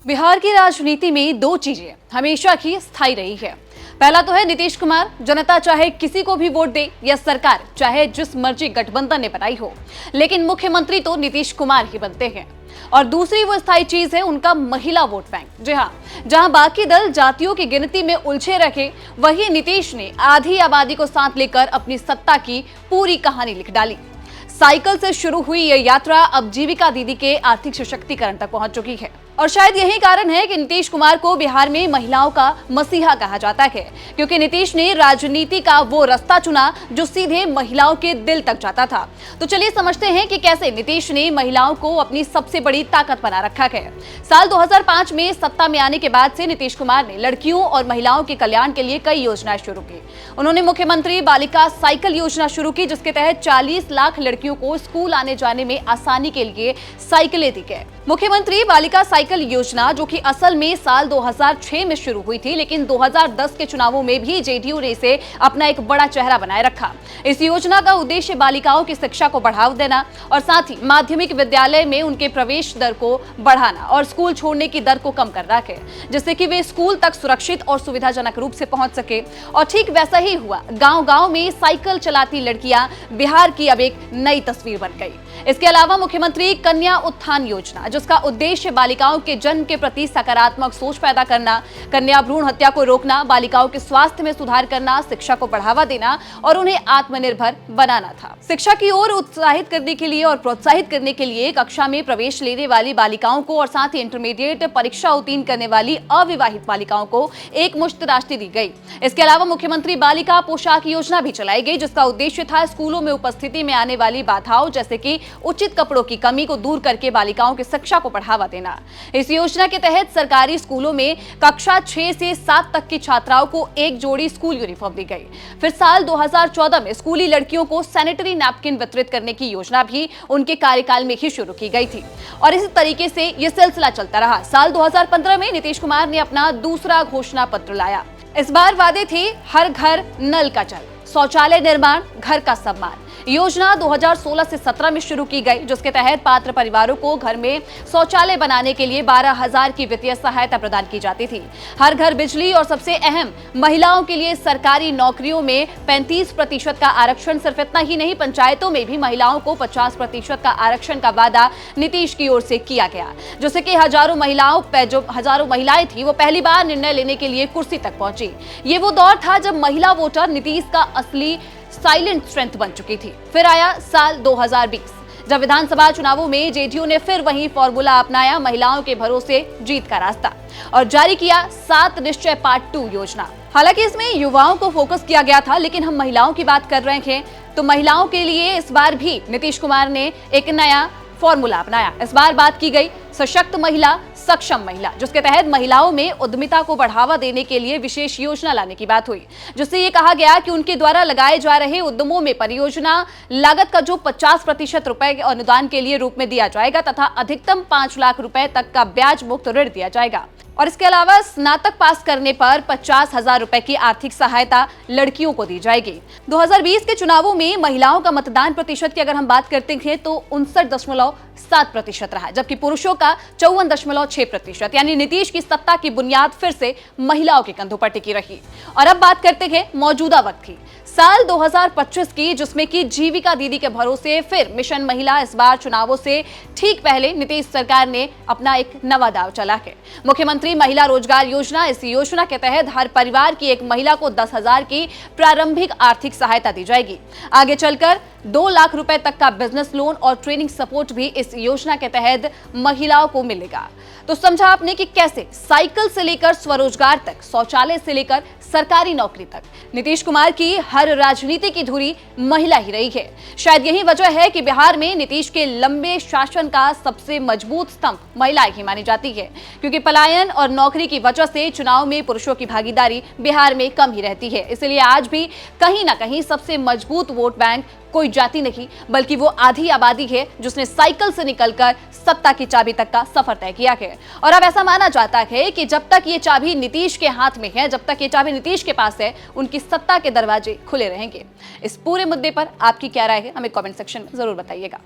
बिहार की राजनीति में दो चीजें हमेशा ही स्थायी रही है। पहला तो है नीतीश कुमार, जनता चाहे किसी को भी वोट दे या सरकार चाहे जिस मर्जी गठबंधन ने बनाई हो, लेकिन मुख्यमंत्री तो नीतीश कुमार ही बनते हैं। और दूसरी वो स्थायी चीज है उनका महिला वोट बैंक। जी हाँ, जहां बाकी दल जातियों की गिनती में उलझे रखे, वहीं नीतीश ने आधी आबादी को साथ लेकर अपनी सत्ता की पूरी कहानी लिख डाली। साइकिल से शुरू हुई यह यात्रा अब जीविका दीदी के आर्थिक सशक्तिकरण तक पहुंच चुकी है। और शायद यही कारण है कि नीतीश कुमार को बिहार में महिलाओं का मसीहा कहा जाता है, क्योंकि नीतीश ने राजनीति का वो रास्ता चुना जो सीधे महिलाओं के दिल तक जाता था। तो चलिए समझते हैं कि कैसे नीतीश ने महिलाओं को अपनी सबसे बड़ी ताकत बना रखा है। साल 2005 में सत्ता में आने के बाद से नीतीश कुमार ने लड़कियों और महिलाओं के कल्याण के लिए कई योजनाएं शुरू की। उन्होंने मुख्यमंत्री बालिका साइकिल योजना शुरू की, जिसके तहत 40 लाख लड़कियों को स्कूल आने जाने में आसानी के लिए साइकिलें दी गई। मुख्यमंत्री बालिका साइकिल योजना, जो कि असल में साल 2006 में शुरू हुई थी, लेकिन 2010 के चुनावों में भी जेडीयू ने इसे अपना एक बड़ा चेहरा बनाए रखा। इस योजना का उद्देश्य बालिकाओं की शिक्षा को बढ़ावा देना और साथ ही माध्यमिक विद्यालय में उनके प्रवेश दर को बढ़ाना और स्कूल छोड़ने की दर को कम करना है, जिससे कि वे स्कूल तक सुरक्षित और सुविधाजनक रूप से पहुंच सके। और ठीक वैसा ही हुआ। गांव-गांव में साइकिल चलाती लड़कियां बिहार की अब एक नई तस्वीर बन गई। इसके अलावा मुख्यमंत्री कन्या उत्थान योजना, जिसका उद्देश्य बालिकाओं के जन्म के प्रति सकारात्मक सोच पैदा करना, कन्या भ्रूण हत्या को रोकना, बालिकाओं के स्वास्थ्य में सुधार करना, शिक्षा को बढ़ावा देना और उन्हें आत्मनिर्भर बनाना था। शिक्षा की ओर उत्साहित करने के लिए और प्रोत्साहित करने के लिए कक्षा में प्रवेश लेने वाली बालिकाओं को और साथ ही इंटरमीडिएट परीक्षा उत्तीर्ण करने वाली अविवाहित बालिकाओं को एक मुश्त राशि दी गई। इसके अलावा मुख्यमंत्री बालिका पोशाक योजना भी चलाई गई, जिसका उद्देश्य था स्कूलों में उपस्थिति में आने वाली बाधाओं जैसे कि उचित कपड़ों की कमी को दूर करके बालिकाओं की शिक्षा को बढ़ावा देना। इस योजना के तहत सरकारी स्कूलों में कक्षा 6 से 7 तक की छात्राओं को एक जोड़ी स्कूल यूनिफॉर्म दी गई। फिर साल 2014 में स्कूली लड़कियों को सैनिटरी नैपकिन वितरित करने की योजना भी उनके कार्यकाल में ही शुरू की गई थी और इसी तरीके से यह सिलसिला चलता रहा। साल 2015 में नीतीश कुमार ने अपना दूसरा घोषणा पत्र लाया। इस बार वादे थे हर घर नल का जल, शौचालय निर्माण, घर का सम्मान। योजना 2016 से 17 में शुरू की गई, जिसके तहत पात्र परिवारों को घर में शौचालय बनाने के लिए 12,000 की वित्तीय सहायता प्रदान की जाती थी। हर घर बिजली और सबसे अहम, महिलाओं के लिए सरकारी नौकरियों में 35% का आरक्षण। सिर्फ इतना ही नहीं, पंचायतों में भी महिलाओं को 50% का आरक्षण का वादा नीतीश की ओर से किया गया, जिससे कि हजारों महिलाएं थी, वो पहली बार निर्णय लेने के लिए कुर्सी तक पहुंची। ये वो दौर था जब महिला वोटर नीतीश का असली साइलेंट स्ट्रेंथ बन चुकी थी। फिर आया साल 2020, जब विधानसभा चुनावों में जेडीयू ने फिर वही फॉर्मूला अपनाया, महिलाओं के भरोसे जीत का रास्ता, और जारी किया 7 निश्चय पार्ट 2 योजना। हालांकि इसमें युवाओं को फोकस किया गया था, लेकिन हम महिलाओं की बात कर रहे हैं, तो महिलाओं के लिए इस बार भी नीतीश कुमार ने एक नया फॉर्मूला अपनाया। इस बार बात की गई सशक्त महिला, सक्षम महिला, जिसके तहत महिलाओं में उद्यमिता को बढ़ावा देने के लिए विशेष योजना लाने की बात हुई, जिससे ये कहा गया कि उनके द्वारा लगाए जा रहे उद्यमों में परियोजना लागत का जो 50% रुपए अनुदान के लिए रूप में दिया जाएगा तथा अधिकतम 5 लाख रुपए तक का ब्याज मुक्त ऋण दिया जाएगा। और इसके अलावा स्नातक पास करने पर 50,000 रुपए की आर्थिक सहायता लड़कियों को दी जाएगी। 2020 के चुनावों में महिलाओं का मतदान प्रतिशत की अगर हम बात करते हैं तो 59.7% रहा, जबकि पुरुषों का 54.6%। यानी नीतीश की सत्ता की बुनियाद फिर से महिलाओं के कंधों पर टिकी रही। और अब बात करते हैं मौजूदा वक्त की, साल 2025 की, जिसमें कि जीविका दीदी के भरोसे फिर मिशन महिला। इस बार चुनावों से ठीक पहले नीतीश सरकार ने अपना एक नवा दाव चला है, मुख्यमंत्री महिला रोजगार योजना। इस योजना के तहत हर परिवार की एक महिला को 10,000 की प्रारंभिक आर्थिक सहायता दी जाएगी। आगे चलकर 2 लाख रुपए तक का बिजनेस लोन और ट्रेनिंग सपोर्ट भी इस योजना के तहत महिलाओं को मिलेगा। तो समझा आपने कि कैसे साइकिल से लेकर स्वरोजगार तक, शौचालय से लेकर सरकारी नौकरी तक, नीतीश कुमार की हर राजनीति की धुरी महिला ही रही है। शायद यही वजह है कि बिहार में नीतीश के लंबे शासन का सबसे मजबूत स्तंभ महिलाएं ही मानी जाती है, क्योंकि पलायन और नौकरी की वजह से चुनाव में पुरुषों की भागीदारी बिहार में कम ही रहती है। इसलिए आज भी कहीं ना कहीं सबसे मजबूत वोट बैंक कोई जाति नहीं, बल्कि वो आधी आबादी है, जिसने साइकिल से निकलकर सत्ता की चाबी तक का सफर तय किया है। और अब ऐसा माना जाता है कि जब तक ये चाबी नीतीश के हाथ में है, जब तक ये चाबी नीतीश के पास है, उनकी सत्ता के दरवाजे खुले रहेंगे। इस पूरे मुद्दे पर आपकी क्या राय है, हमें कमेंट सेक्शन में जरूर बताइएगा।